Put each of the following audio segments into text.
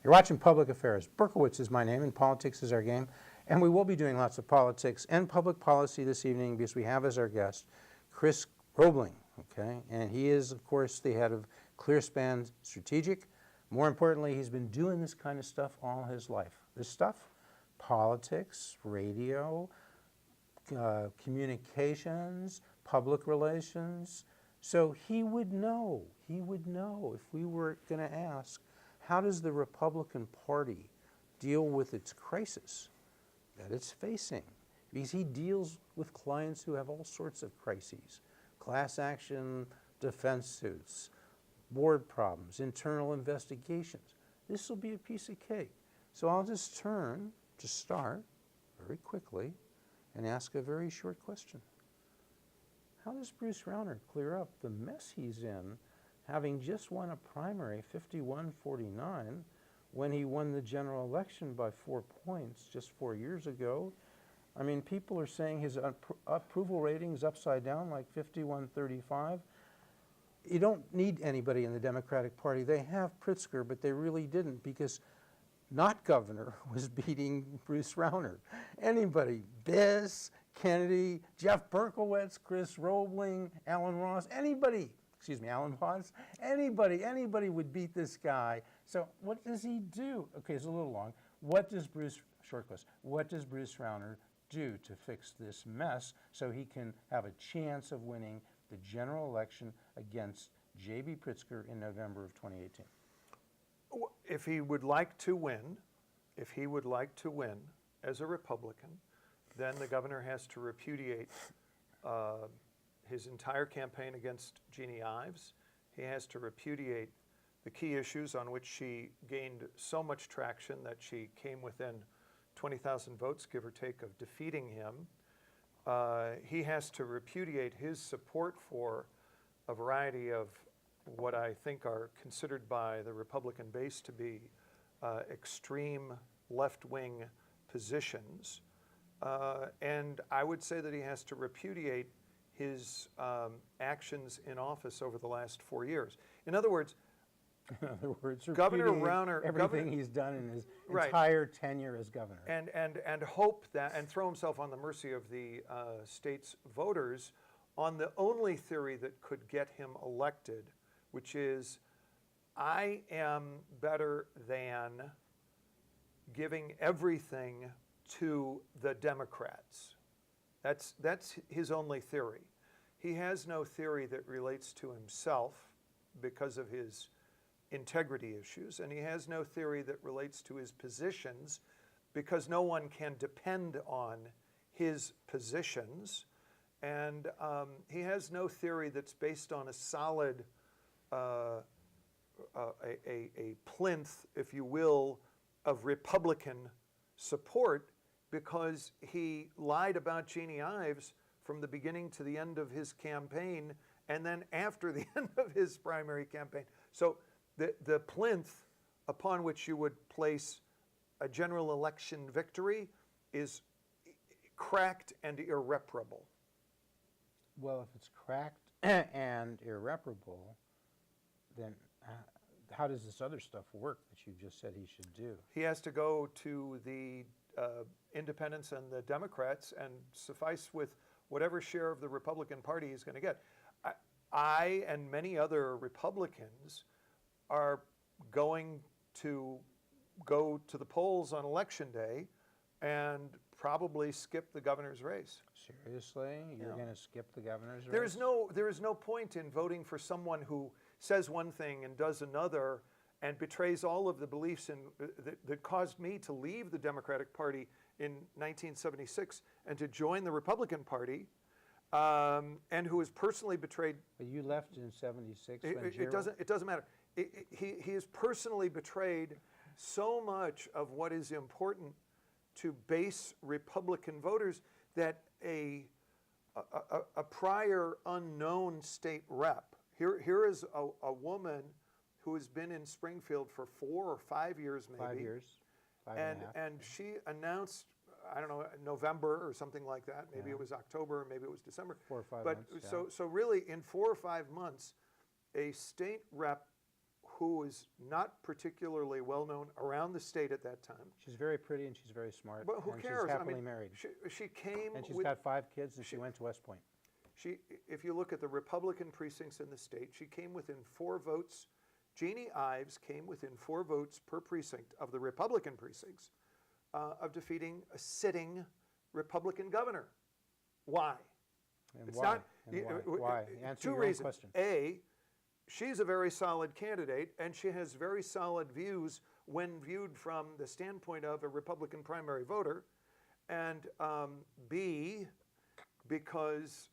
You're watching Public Affairs. Berkowitz is my name and politics is our game. And we will be doing lots of politics and public policy this evening because we have as our guest Chris Robling, okay? And he is, of course, the head of Clearspan Strategic. More importantly, he's been doing this kind of stuff all his life. This stuff, politics, radio, communications, public relations. So he would know if we were going to ask, how does the Republican Party deal with its crisis that it's facing? Because he deals with clients who have all sorts of crises, class action defense suits, board problems, internal investigations. This will be a piece of cake. So I'll just turn to start very quickly and ask a very short question. How does Bruce Rauner clear up the mess he's in, having just won a primary 51-49 when he won the general election by 4 points just 4 years ago? I mean, people are saying his approval rating is upside down, like 51-35. You don't need anybody in the Democratic Party. They have Pritzker, but they really didn't, because not governor was beating Bruce Rauner. Anybody, Biss, Kennedy, Jeff Berkowitz, Chris Robling, Alan Ross, anybody, Alan Watts, anybody would beat this guy. So what does he do? Okay, it's a little long. What does Bruce Rauner do to fix this mess so he can have a chance of winning the general election against J.B. Pritzker in November of 2018? If he would like to win as a Republican, then the governor has to repudiate his entire campaign against Jeannie Ives. He has to repudiate the key issues on which she gained so much traction that she came within 20,000 votes, give or take, of defeating him. He has to repudiate his support for a variety of what I think are considered by the Republican base to be extreme left-wing positions. And I would say that he has to repudiate his actions in office over the last 4 years. In other words, Governor Rauner, everything he's done in his entire tenure as governor, and hope that, and throw himself on the mercy of the state's voters on the only theory that could get him elected, which is, I am better than giving everything to the Democrats. That's his only theory. He has no theory that relates to himself because of his integrity issues, and he has no theory that relates to his positions because no one can depend on his positions, and he has no theory that's based on a solid a plinth, if you will, of Republican support, because he lied about Jeannie Ives from the beginning to the end of his campaign, and then after the end of his primary campaign. So the plinth upon which you would place a general election victory is cracked and irreparable. Well, if it's cracked and irreparable, then how does this other stuff work that you just said he should do? He has to go to the independents and the Democrats and suffice with whatever share of the Republican Party he's going to get. I and many other Republicans are going to go to the polls on Election Day and probably skip the governor's race. Seriously? You're going to skip the governor's race? There is no point in voting for someone who says one thing and does another and betrays all of the beliefs that caused me to leave the Democratic Party in 1976 and to join the Republican Party, and who has personally betrayed. But you left in 76. It doesn't matter. He has personally betrayed so much of what is important to base Republican voters that a prior unknown state rep. Here is a woman who has been in Springfield for 4 or 5 years, maybe. 5 years. And she announced, I don't know, November or something like that. Maybe it was October, maybe it was December. 4 or 5 but months. So really, in 4 or 5 months, a state rep who is not particularly well known around the state at that time. She's very pretty and she's very smart. But who and cares? She's happily I mean, married. She came And she's with, got 5 kids and she went to West Point. if you look at the Republican precincts in the state, she came within 4 votes. Jeannie Ives came within 4 votes per precinct of the Republican precincts of defeating a sitting Republican governor. Why? And It's why? not And why? Answer 2 your own reasons. question. A, she's a very solid candidate, and she has very solid views when viewed from the standpoint of a Republican primary voter. And B, because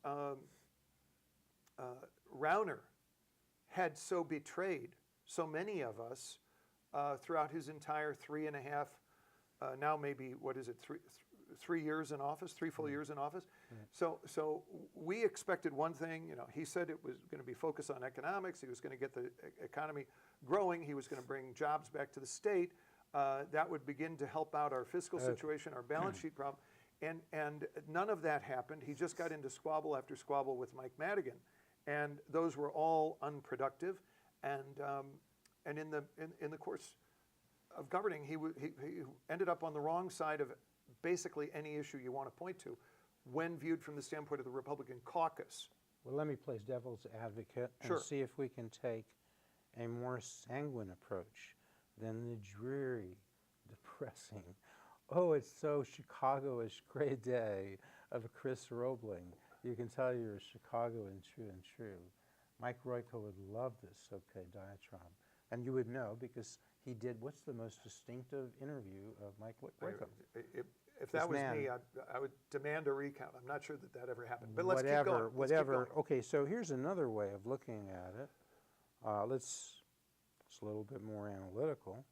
Rauner had so betrayed so many of us throughout his entire 3.5, now maybe, what is it, 3 years in office, 3 full years in office. So we expected one thing. You know, he said it was going to be focused on economics. He was going to get the economy growing. He was going to bring jobs back to the state. That would begin to help out our fiscal situation, our balance sheet problem. And none of that happened. He just got into squabble after squabble with Mike Madigan, and those were all unproductive. And in the course of governing, he ended up on the wrong side of basically any issue you want to point to when viewed from the standpoint of the Republican caucus. Well, let me play devil's advocate and Sure. see if we can take a more sanguine approach than the dreary, depressing, oh, it's so Chicago-ish gray day of Chris Robling. You can tell you're a Chicagoan true and true. Mike Royko would love this okay diatribe. And you would know because he did, what's the most distinctive interview of Mike Royko? If that was man. me, I would demand a recount. I'm not sure that ever happened. But let's keep going. Let's keep Whatever. going. Okay, so here's another way of looking at it. It's a little bit more analytical.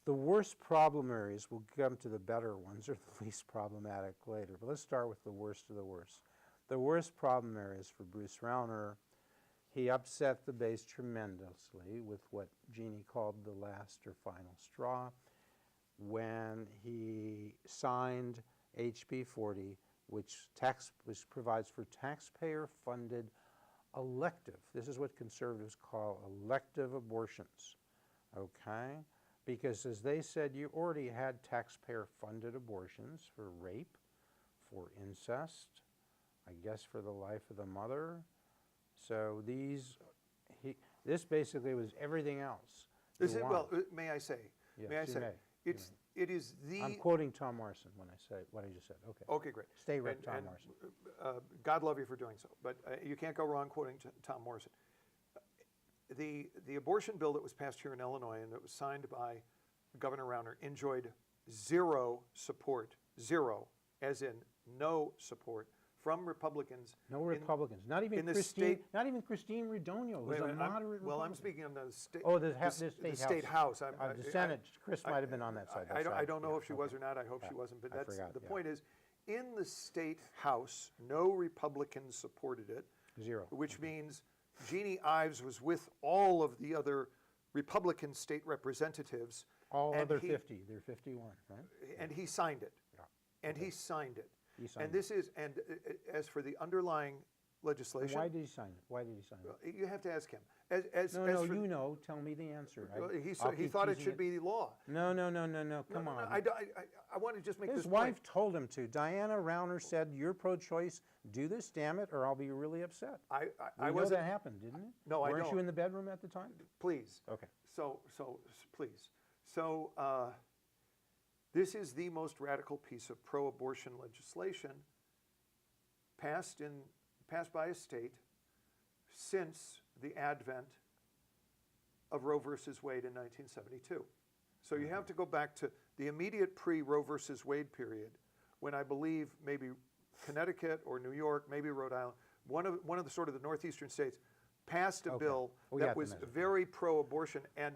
The worst problem areas, we'll come to the better ones, or the least problematic later. But let's start with the worst of the worst. The worst problem areas for Bruce Rauner, he upset the base tremendously with what Jeannie called the last or final straw when he signed HB 40, which provides for taxpayer-funded elective, this is what conservatives call elective abortions, okay? Because as they said, you already had taxpayer-funded abortions for rape, for incest, I guess for the life of the mother. So this basically was everything else. Well, may I say? Yes, may I say? May. It is the. I'm quoting Tom Morrison when I say what I just said. Okay. Okay, great. State Rep Tom Morrison. God love you for doing so, but you can't go wrong quoting Tom Morrison. The abortion bill that was passed here in Illinois and that was signed by Governor Rauner enjoyed zero support, zero, as in no support from Republicans. No Republicans, not even Christine Redonio, who's a moderate Republican. Well, I'm speaking on the state. Oh, the state house. The Senate. Chris might have been on that side. I don't know if she was or not. I hope she wasn't. But the point is, in the state house, no Republicans supported it. Zero. Which means Jeannie Ives was with all of the other Republican state representatives. All other 50. They're 51, right? And he signed it. Yeah. And he signed it. And this is, and as for the underlying legislation. Why did he sign it? Why did he sign it? You have to ask him. You know. Tell me the answer. He thought it should be law. No. Come on. I want to just make His this wife point. told him to. Diana Rauner said, "You're pro-choice. Do this, damn it, or I'll be really upset." I know wasn't. that happened, didn't it? No, I don't. Weren't you in the bedroom at the time? Please. Okay. So please. So this is the most radical piece of pro-abortion legislation passed by a state since the advent of Roe versus Wade in 1972. So you have to go back to the immediate pre-Roe versus Wade period, when I believe maybe Connecticut or New York, maybe Rhode Island, one of the sort of the northeastern states passed a bill that was very pro-abortion. And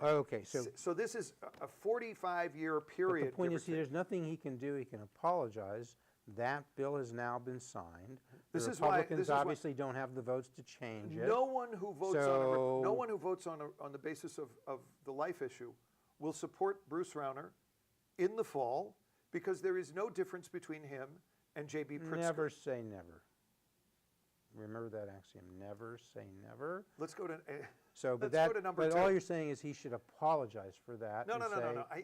so this is a 45-year period. But the point is, there's nothing he can do. He can apologize. That bill has now been signed. The Republicans obviously don't have the votes to change it. No one who votes on the basis of the life issue will support Bruce Rauner in the fall, because there is no difference between him and J.B. Pritzker. Never say never. Remember that axiom, never say never. Let's go to, So, but let's go to number but two. all you're saying is he should apologize for that. No, and no, no, no, say- no. I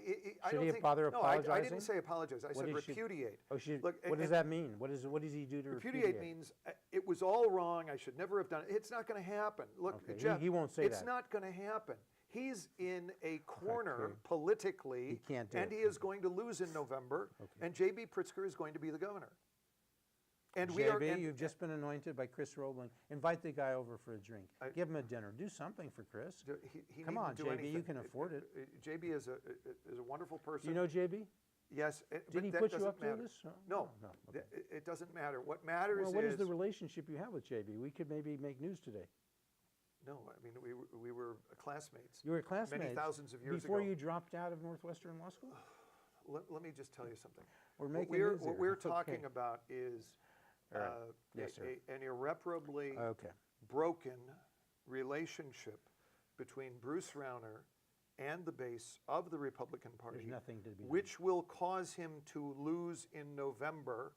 Should don't he think, bother no, I apologizing? didn't say apologize. I What said he should- repudiate. Oh, should, Look, what does that mean? What does he do to repudiate means it was all wrong. I should never have done it. It's not going to happen. Look, Okay, Jeff, he won't say it's that. not going to happen. He's in a corner Okay. politically, He can't do and it. he is going to lose in November, Okay. and J.B. Pritzker is going to be the governor. And JB, you've just been anointed by Chris Robling. Invite the guy over for a drink. I- Give him a dinner. Do something for Chris. he Come needn't on, do JB, you anything. can afford it. JB is a wonderful person. Do you know JB? Yes, Did he that put you doesn't up to matter. this? No, No, okay. it doesn't matter. What matters Well, what is is the relationship you have with JB? We could maybe make news today. no. I mean, we were classmates. You were classmates many thousands of years before ago. you dropped out of Northwestern Law School? Let me just tell you something. We're What making we're, news what here. we're Okay. talking about is All right. Yes, sir. an irreparably Okay. broken relationship between Bruce Rauner and the base of the Republican Party, nothing to be done. which will cause him to lose in November,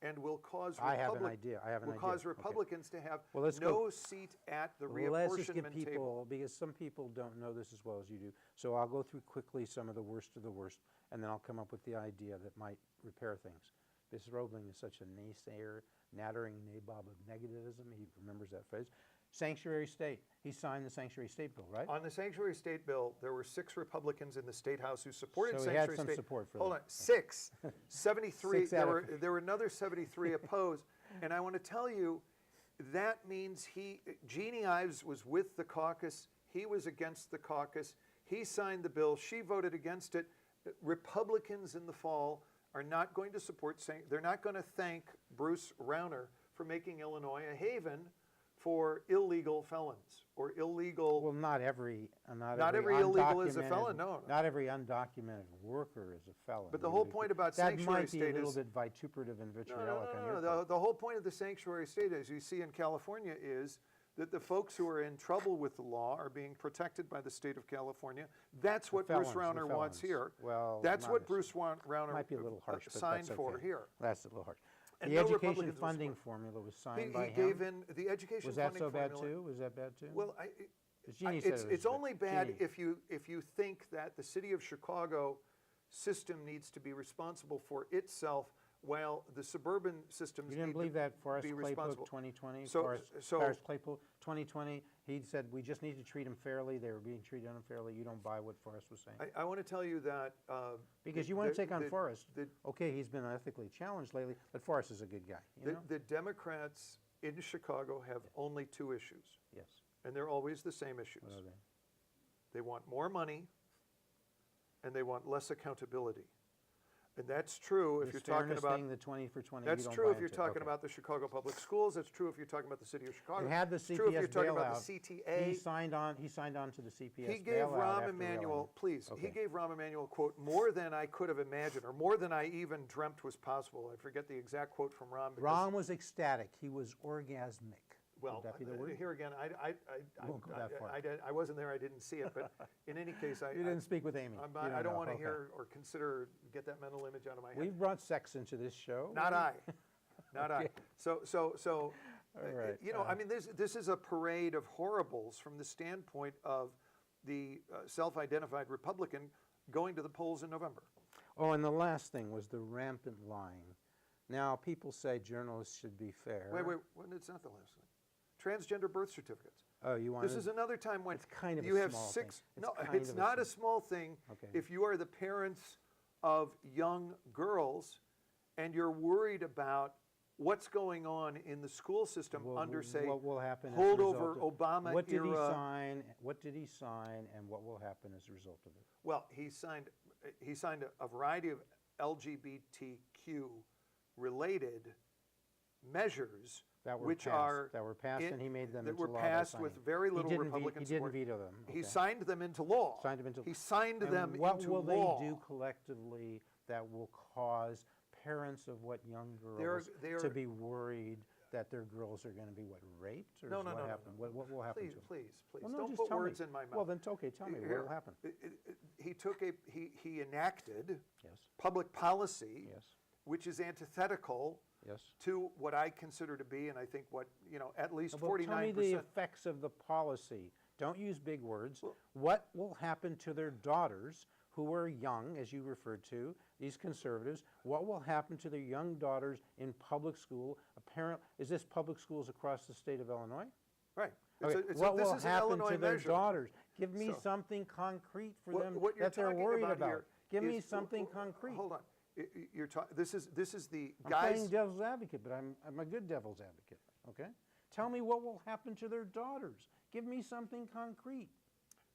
and will cause I have an idea. I have an will idea. cause Okay. Republicans to have Well, let's no go. seat at the Well, let's just give reapportionment people, table. because some people don't know this as well as you do. So I'll go through quickly some of the worst of the worst, and then I'll come up with the idea that might repair things. This Robling is such a naysayer, nattering nabob of negativism. He remembers that phrase. Sanctuary state. He signed the sanctuary state bill, right? On the sanctuary state bill, there were 6 Republicans in the state house who supported So he had sanctuary some state. support for Hold that. on, 6, 73. 6 There out were of- there were another 73 opposed, and I want to tell you, that means Jeannie Ives was with the caucus. He was against the caucus. He signed the bill. She voted against it. Republicans in the fall are not going to support. They're not going to thank Bruce Rauner for making Illinois a haven for illegal felons or illegal. Well, not every illegal is a undocumented- felon, no. Not every undocumented worker is a felon. But the whole point about that sanctuary might be state a little is- bit vituperative and No, vitriolic on your no. part. The whole point of the sanctuary state, as you see in California, is that the folks who are in trouble with the law are being protected by the state of California. That's what Bruce felons, the Rauner wants felons. here. Well, that's not what Bruce necessarily. Rauner Might be a little harsh, but signed that's for okay. here. That's a little harsh. And The no education Republicans will funding support. formula was He signed by gave him. in the education Was that funding so bad formula. too? Was that bad too? Well, Jeannie said it was it's only bad Jeannie. if you think that the city of Chicago system needs to be responsible for itself, while the suburban systems You didn't need believe to that Forrest be Claypool responsible. 2020? So- Forrest Claypool 2020, he said we just need to treat them fairly. They were being treated unfairly. You don't buy what Forrest was saying? I want to tell you that Because you want to take on Forrest. the- Okay, he's been ethically challenged lately, but Forrest is a good guy. You know? the Democrats in Chicago have only 2 issues, Yes. and they're always the same issues. What are they? They want more money, and they want less accountability. And that's true if This you're talking fairness about. thing, the 20 for 20. That's you don't true buy if you're into. talking Okay. about the Chicago Public Schools. That's true if you're talking about the city of Chicago. It had the It's true if you're CPS talking bailout. about the CTA. He signed on to the CPS He gave bailout Rahm after Emanuel, railing. please, Okay. he gave Rahm Emanuel, quote, more than I could have imagined, or more than I even dreamt was possible. I forget the exact quote from Rahm. because- Rahm was ecstatic. He was orgasmic. Well, Would that be the word? here again, won't go that far. I wasn't there, I didn't see it, but in any case, You didn't speak with Amy. I don't want to Okay. hear or consider, get that mental image out of my head. We've brought sex into this show. Not I, not I. So, All right, you know, I mean, this is a parade of horribles from the standpoint of the self-identified Republican going to the polls in November. Oh, and the last thing was the rampant lying. Now, people say journalists should be fair. Wait, it's not the last thing. Transgender birth certificates. Oh, you want This is another time when It's kind of you a have small 6. thing. No, It's kind it's of a not a small- small thing. Okay. If you are the parents of young girls and you're worried about what's going on in the school system under, say, what will happen as a holdover result of- Obama what did he era. sign? What did he sign, and what will happen as a result of it? Well, he signed a variety of LGBTQ related measures That were which passed, are that were passed, and he made them that into were law by passed signing with them. very He little didn't Republican He support. didn't veto them. He Okay. signed them into law. Signed them into He signed And them what into will law. they do collectively that will cause parents of what young girls they're- to be worried that their girls are going to be raped, or No, is no, what no, no, happen? no. What will happen Please, to them? please, please, Well, no, don't just put tell words me. in my mouth. Well, then okay, tell me what Here, will happen. He enacted Yes. public policy, Yes. which is antithetical Yes. to what I consider to be, and I think what, at least Well, tell me the 49%. effects of the policy. Don't use big words. What will happen to their daughters who are young, as you referred to, these conservatives? What will happen to their young daughters in public school? Is this public schools across the state of Illinois? Right. Okay, This what will is an happen Illinois to their measure. daughters? Give me So, something concrete for What- them what you're that they're talking worried about about. here Give me is- something concrete. Hold on. This is the I'm playing guys. devil's advocate, but I'm a good devil's advocate, okay? Tell me what will happen to their daughters. Give me something concrete.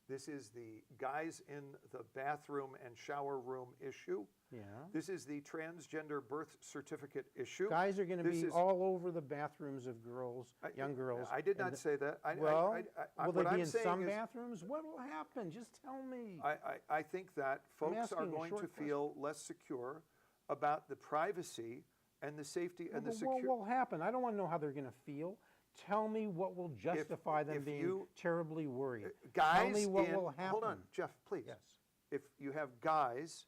This is the guys in the bathroom and shower room issue. Yeah. This is the transgender birth certificate issue. Guys are going to This be is- all over the bathrooms of girls, young girls. I did and not say that. Well, will what they be I'm in saying some is- bathrooms? What will happen? Just tell me. I think that folks asking are a going to short feel less secure about the privacy and the safety and the What security. will happen? I don't want to know how they're going to feel. Tell me what will justify them if being you- terribly worried. Guys Tell me what in, will happen. Hold on, Jeff, please. Yes. If you have guys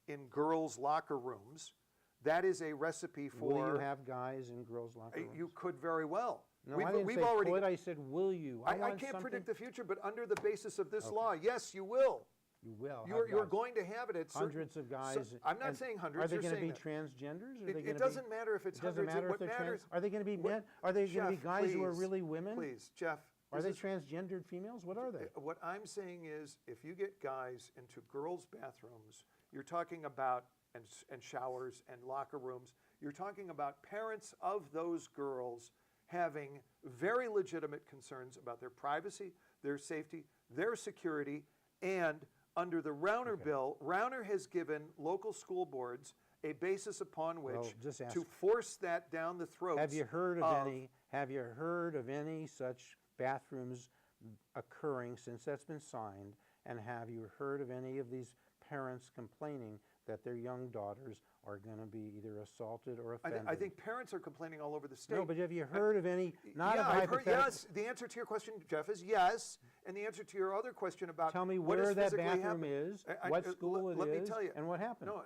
in girls' locker rooms, that is a recipe for. Will you have guys in girls' locker rooms? You could very well. No, I didn't say already. could. I said will you. I want can't something- predict the future, but under the basis of this law, yes, you will. You will. You're have guys. going to have it at certain. Hundreds of guys. I'm not and saying hundreds. Are they you're going to saying be that. transgenders? Are It they gonna doesn't matter if it's It doesn't hundreds. matter What if they're matters. Are they going to be what- men? Are they going to be Jeff, guys who are please, really women? Please, Jeff. Are they this is- transgendered females? What are they? What I'm saying is, if you get guys into girls' bathrooms, you're talking about, and showers and locker rooms, you're talking about parents of those girls having very legitimate concerns about their privacy, their safety, their security, and under the Rauner bill, Rauner has given local school boards a basis upon which just ask- to force that down the throats. Have you heard of any? Have you heard of any such bathrooms occurring since that's been signed? And have you heard of any of these parents complaining that their young daughters are going to be either assaulted or offended? I think parents are complaining all over the state. No, but have you heard of any? Not yeah, of I've heard, hypothetical. yes. The answer to your question, Jeff, is yes. And the answer to your other question about Tell me what where is that physically bathroom happening- is, what school it let me is, tell you. and what happened. No,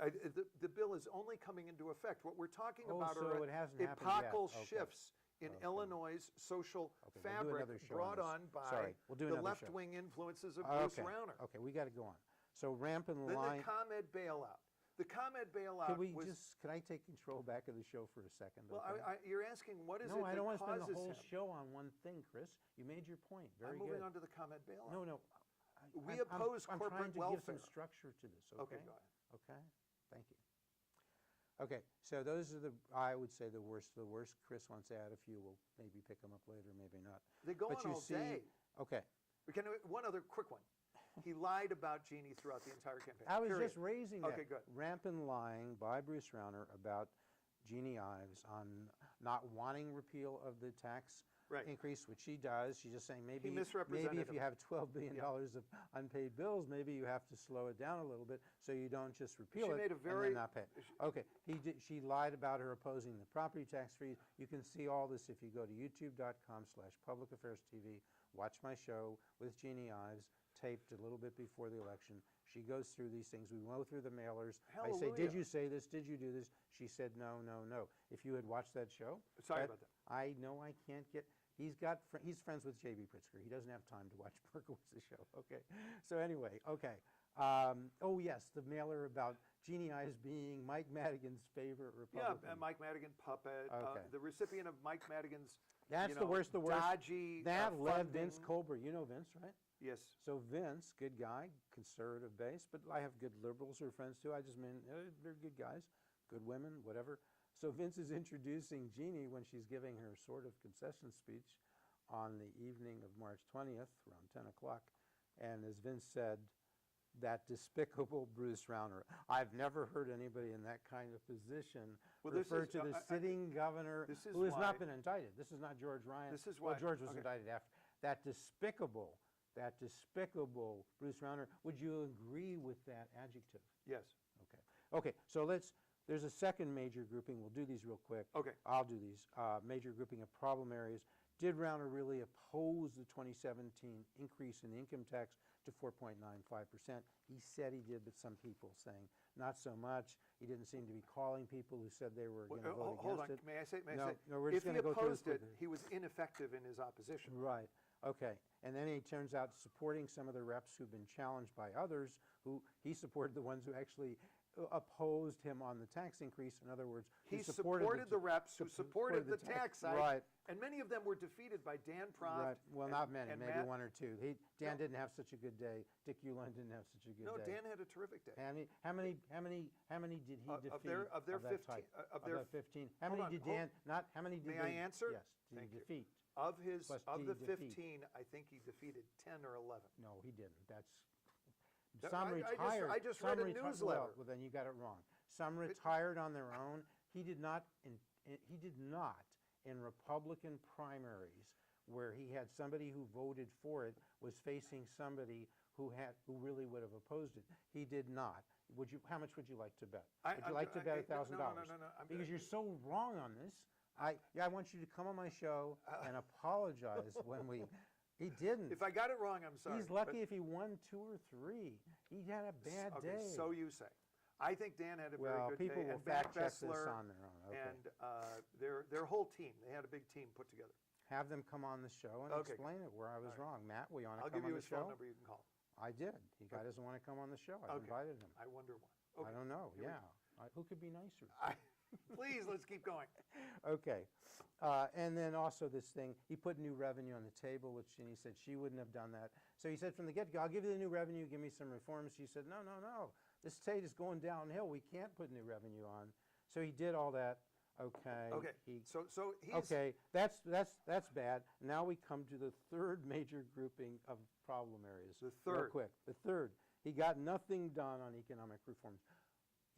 the bill is only coming into effect. What we're talking Oh, about so are it hasn't happened yet. epochal Okay. shifts in Illinois' social Okay, we'll do another fabric show brought on on this. by Sorry, we'll do the another show. left-wing influences of Bruce Rauner. Okay, we got to go on. So rampant Then lying. the ComEd bailout. The ComEd bailout Could we was. can I take control back of the show for a second? Well, okay? you're asking what is it No, I that don't want to spend causes the whole him? show on one thing, Chris. You made your point. Very I'm good. moving on to the ComEd bailout. No. We oppose I'm corporate trying to welfare. give some structure to this. Okay. Okay, go ahead. Okay. Thank you. Okay. So those are I would say the worst. The worst. Chris wants to add a few. We'll maybe pick them up later. Maybe not. They go but on you all see, day. Okay. One other quick one. He lied about Jeannie throughout the entire campaign. I was period. just raising that. Okay, good. Rampant lying by Bruce Rauner about Jeannie Ives on not wanting repeal of the tax Right. increase, which she does. She's just saying maybe misrepresented if you him. have $12 billion of unpaid bills, maybe you have to slow it down a little bit so you don't just repeal She it made a and very- then not pay. Okay, she lied about her opposing the property tax freeze. You can see all this if you go to youtube.com/publicaffairs.tv. Watch my show with Jeannie Ives, taped a little bit before the election. She goes through these things. We go through the mailers. I say, did Hallelujah. you say this? Did you do this? She said, no, no, no. If you had watched that show. Sorry about that. I know I can't get, he's friends with J.B. Pritzker. He doesn't have time to watch Berkowitz's show. Okay. So anyway, okay. Oh yes, the mailer about Jeannie Ives being Mike Madigan's favorite Republican. Yeah, Mike Madigan puppet. Okay. The recipient of Mike Madigan's. That's the worst. The worst. Dodgy. That led funding. Vince Colbert. You know Vince, right? Yes. So Vince, good guy, conservative base, but I have good liberals who are friends too. I just mean they're good guys, good women, whatever. So Vince is introducing Jeannie when she's giving her sort of concession speech on the evening of March 20th, around 10 o'clock. And as Vince said, that despicable Bruce Rauner. I've never heard anybody in that kind of position refer to the sitting governor who has not been indicted. This is not George Ryan. This is well, why. George was indicted after. That despicable Bruce Rauner. Would you agree with that adjective? Yes. Okay. Okay, so there's a second major grouping. We'll do these real quick. Okay. I'll do these. Major grouping of problem areas. Did Rauner really oppose the 2017 increase in the income tax to 4.95%? He said he did, but some people saying not so much. He didn't seem to be calling people who said they were going to vote Hold against on, it. may I say? No, we're just if he going to go through this opposed it, quickly. he was ineffective in his opposition. Right, okay. And then he turns out supporting some of the reps who've been challenged by others, who he supported the ones who actually opposed him on the tax increase. In other words, He supported the reps who supported the tax side, right. and many of them were defeated by Dan Proft. Right. Well, not many, and maybe Matt. one or two. Dan didn't have such a good day. Dick Uihlein didn't have such a good No, day. Dan had a terrific day. How many did he defeat? Of their of that 15 type? of Of their that 15. How hold many on, did hold- Dan? Not how many did May they? I answer? Yes. Did Thank he you. defeat? Of Plus, the did he defeat? 15, I think he defeated 10 or 11. No, he didn't. That's That- some I just- retired. I just some read a newsletter. Well, then you got it wrong. Some retired on their own. He did not. He did not in Republican primaries where he had somebody who voted for it was facing somebody who really would have opposed it. He did not. Would you? How much would you like to bet? Would you like to bet $1,000? No. Because you're so wrong on this. I want you to come on my show and apologize when we. He didn't. If I got it wrong, I'm sorry. He's lucky if he won 2 or 3. He had a bad Okay, day. so you say. I think Dan had a Well, very good people day. will and Matt fact check this Bessler on their own. Okay. And their whole team. They had a big team put together. Have them come on the show and Okay, explain it where I was wrong. Matt, will you want to I'll come give on you the his show? phone number. You can call. I did. He doesn't want to come on the show. I Okay. invited him. I wonder why. I Okay. don't know. Here we Yeah. Who could be nicer? Please, let's keep going. Okay. And then also this thing, he put new revenue on the table, which and he said she wouldn't have done that. So he said from the get-go, I'll give you the new revenue, give me some reforms. She said, no. This state is going downhill. We can't put new revenue on. So he did all that. Okay. Okay. So he's Okay, that's bad. Now we come to the third major grouping of problem areas. The Real third. quick. The third. He got nothing done on economic reforms.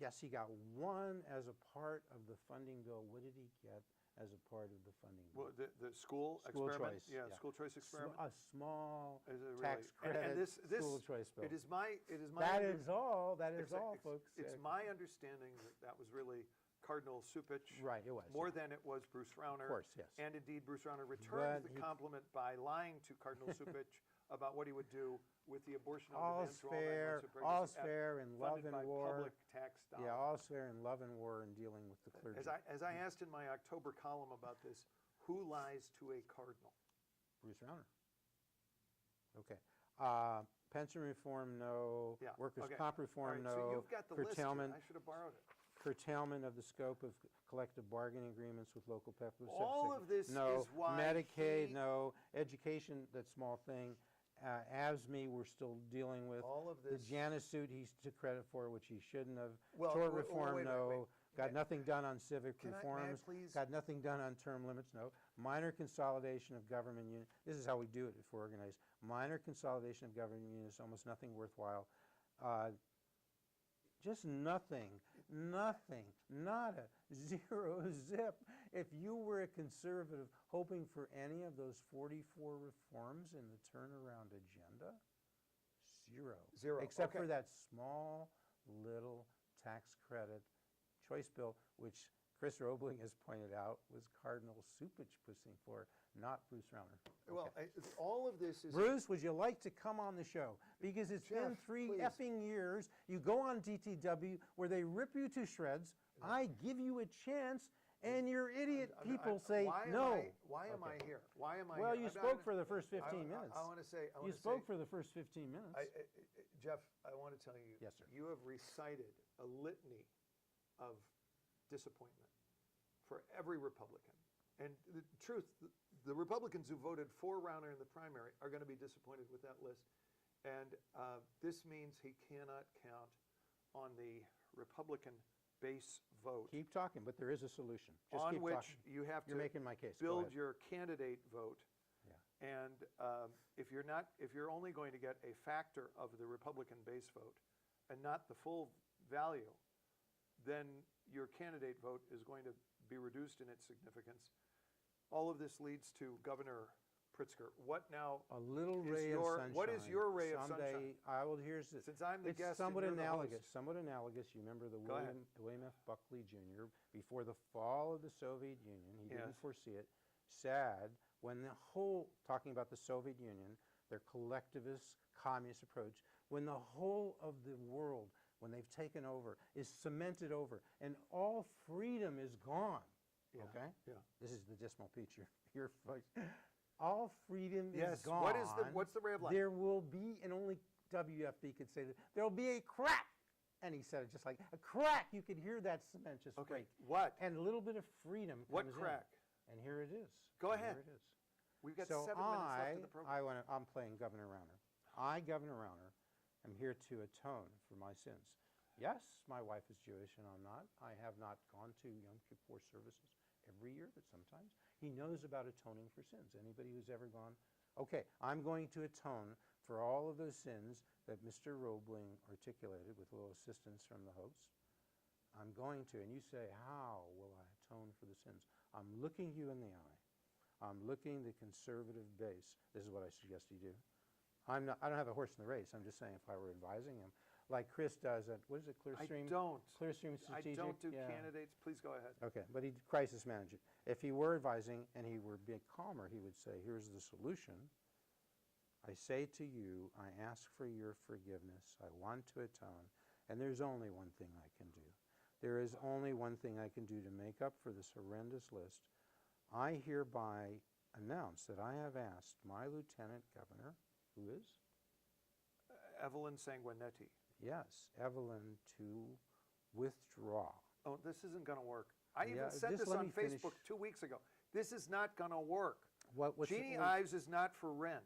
Yes, he got one as a part of the funding bill. What did he get as a part of the funding bill? well, the school School experiment. choice, Yeah, yeah. school choice experiment. A small Is it really? tax credit and this school choice bill. It is my. That is all, folks. It's my understanding that was really Cardinal Supich. Right, it was, More yeah. than it was Bruce Rauner. Of course, yes. And indeed, Bruce Rauner returned But the compliment by lying to Cardinal Supich about what he would do with the abortion on All's demand for all 9 months of pregnancy. all's fair in love funded and by war. public tax dollars. Yeah, all's fair in love and war and dealing with the clergy. As I asked in my October column about this, who lies to a cardinal? Bruce Rauner. Okay. Pension reform, no. Yeah. Workers' okay. comp reform, All right, no. So you've got the list here. Curtailment, I should have borrowed it. curtailment of the scope of collective bargaining agreements with local pepper. All of this no. is why Medicaid, he- no. Education, that small thing. ASME, we're still dealing with. All of this- The Janus suit, he took credit for, which he shouldn't have. Well, Tort wait, reform, wait a minute, no. wait. Got nothing done on civic May I reforms. please- Got nothing done on term limits, no. Minor consolidation of government units. This is how we do it if we're organized. Minor consolidation of government units, almost nothing worthwhile. Just nothing, nada, zero, zip. If you were a conservative hoping for any of those 44 reforms in the turnaround agenda, zero. Zero, Except okay. for that small little tax credit choice bill, which Chris Robling has pointed out was Cardinal Supich pushing for, not Bruce Rauner. Well, Okay. all of this is. Bruce, would you like to come on the show? Because it's been Jeff, 3 please. effing years. You go on DTW where they rip you to shreds. I give you a chance, and your idiot people say no. Why am I here? Why am I Well, here? you I'm spoke not- for the first 15 minutes. I want to say. You spoke for the first 15 minutes. Jeff, I want to tell you. Yes, sir. You have recited a litany of disappointment for every Republican. And the truth, the Republicans who voted for Rauner in the primary are going to be disappointed with that list. And this means he cannot count on the Republican base vote. Keep talking, but there is a solution. Just on keep which talking. you have You're to making my case. Go build ahead. your candidate vote. Yeah. And if you're only going to get a factor of the Republican base vote and not the full value, then your candidate vote is going to be reduced in its significance. All of this leads to Governor Pritzker. What now? A little is ray your, of sunshine. What is your ray of Someday, sunshine? I will. Here's the. Since I'm the it's guest and somewhat you're the analogous. host. Somewhat analogous. You remember the Go ahead. William F. Buckley Jr. before the fall of the Soviet Union. He didn't Yes. foresee it. Said when the whole, talking about the Soviet Union, their collectivist communist approach, when the whole of the world, when they've taken over, is cemented over, and all freedom is gone, Yeah, okay? yeah. This is the dismal picture. Your folks. All freedom Yes, is gone. what's the ray of light? There will be, and only WFB could say that, there will be a crack. And he said it just like, a crack. You could hear that cement just Okay, break. what? And a little bit of freedom What comes crack? in. And here it is. Go And ahead. Here it is. We've got So 7 minutes left of the program. I'm playing Governor Rauner. I, Governor Rauner, am here to atone for my sins. Yes, my wife is Jewish and I'm not. I have not gone to Yom Kippur services every year, but sometimes. He knows about atoning for sins. Anybody who's ever gone, okay, I'm going to atone for all of those sins that Mr. Robling articulated with a little assistance from the host. I'm going to, and you say, how will I atone for the sins? I'm looking you in the eye. I'm looking the conservative base. This is what I suggest you do. I don't have a horse in the race. I'm just saying if I were advising him, like Chris does at, what is it, Clearstream? I don't. Clearstream Strategic? I don't do Yeah. candidates. Please go ahead. Okay, but he'd crisis manage it. If he were advising and he were being calmer, he would say, here's the solution. I say to you, I ask for your forgiveness. I want to atone. And there's only one thing I can do. There is only one thing I can do to make up for this horrendous list. I hereby announce that I have asked my lieutenant governor, who is? Evelyn Sanguinetti. Yes, Evelyn, to withdraw. Oh, this isn't going to work. I Yeah, even said just this let on me finish. Facebook 2 weeks ago. This is not going to work. What's Jeannie Ives is not for rent.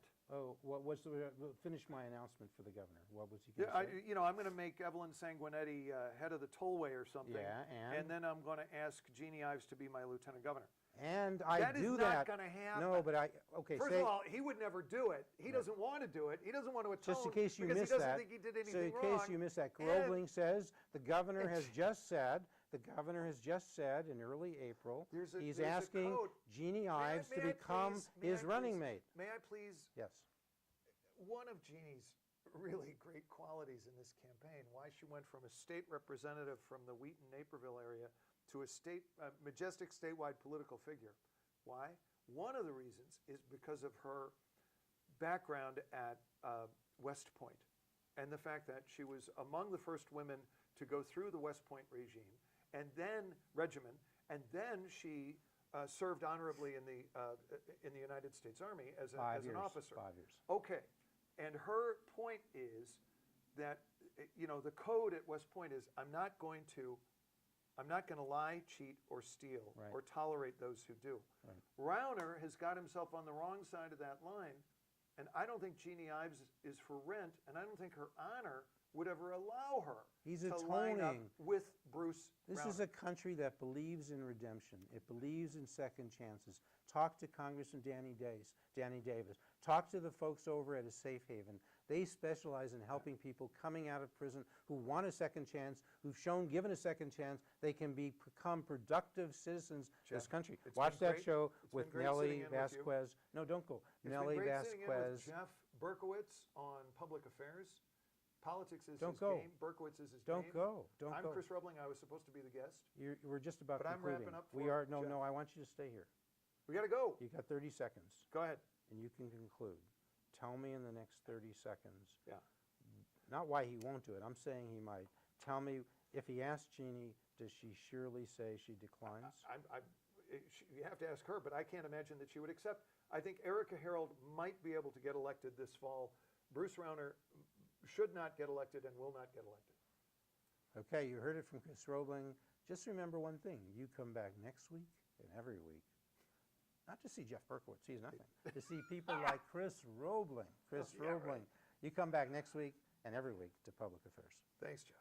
Finish my announcement for the governor. What was he Yeah, going to say? I'm going to make Evelyn Sanguinetti head of the tollway or something. Yeah, and? then I'm going to ask Jeannie Ives to be my lieutenant governor. And I That is do not that. gonna happen. No, but okay. First say, of all, he would never do it. He doesn't want to do it. He doesn't want to atone just in case you because missed he doesn't that. think he did anything so in wrong. case you missed that, And- Robling says the governor has just said. The governor has just said in early April There's a he's code. asking Jeannie Ives to become his running mate. May I please? Yes. One of Jeannie's really great qualities in this campaign, why she went from a state representative from the Wheaton-Naperville area to a majestic statewide political figure. Why? One of the reasons is because of her background at West Point and the fact that she was among the first women to go through the West Point regime and then regimen, and then she served honorably in the United States Army as an officer. 5 years. Okay, and her point is that the code at West Point is I'm not going to lie, cheat, or steal, Right. or tolerate those who do. Right. Rauner has got himself on the wrong side of that line, and I don't think Jeannie Ives is for rent, and I don't think her honor would ever allow her He's to line up atoning. with Bruce This Rauner. is a country that believes in redemption. It believes in second chances. Talk to Congressman Danny Davis. Talk to the folks over at a Safe Haven. They specialize in helping people coming out of prison who want a second chance, who've given a second chance, they can become productive citizens of this Jeff, country. it's Watch been that great. show It's been with great Nellie sitting in with you. Vasquez. No, don't go. It's Nellie been great sitting in with Vasquez. Jeff Berkowitz on public affairs. Politics is Don't his go. game. Berkowitz is his Don't game. go. Don't I'm go. Chris Robling. I was supposed to be the guest. We're just about But I'm concluding. wrapping up We for are. No, Jeff. no. I want you to stay here. We got to go. You got 30 seconds, Go ahead. and you can conclude. Tell me in the next 30 seconds. Yeah. Not why he won't do it. I'm saying he might. Tell me, if he asks Jeannie, does she surely say she declines? You have to ask her, but I can't imagine that she would accept. I think Erica Harold might be able to get elected this fall. Bruce Rauner should not get elected and will not get elected. Okay, you heard it from Chris Robling. Just remember one thing. You come back next week and every week, not to see Jeff Berkowitz, he's nothing, to see people like Chris Robling. Yeah, right. You come back next week and every week to Public Affairs. Thanks, Jeff.